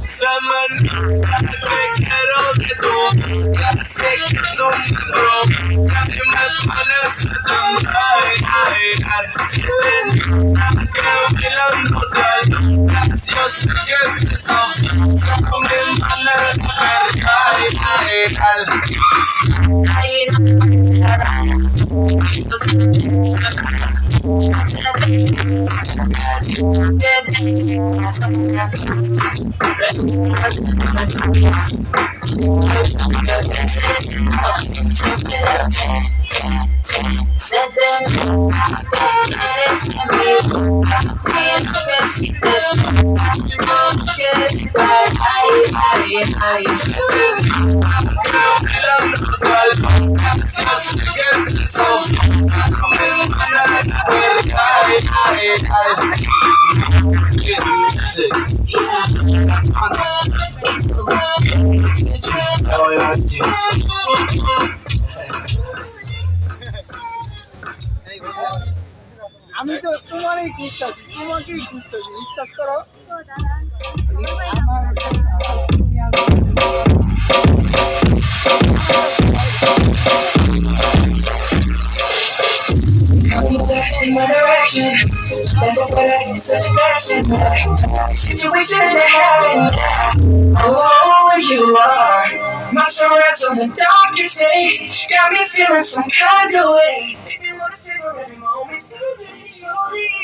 Se me nota que quiero de tú. Ya sé que tu futuro nadie me parece tan ay. Si te nota que bailando tal, yo sé que te sofro. Solo mi manera de ver, ay. আমি তো তোমারই খুঁজতেছি, তোমাকেই খুঁজতেছি, বিশ্বাস করো। In my direction, never put it in such passion. Situation in the heaven. Oh, you are my sunrise on the darkest day. Got me feeling some kind of way. Make me wanna savor every moment slowly, slowly.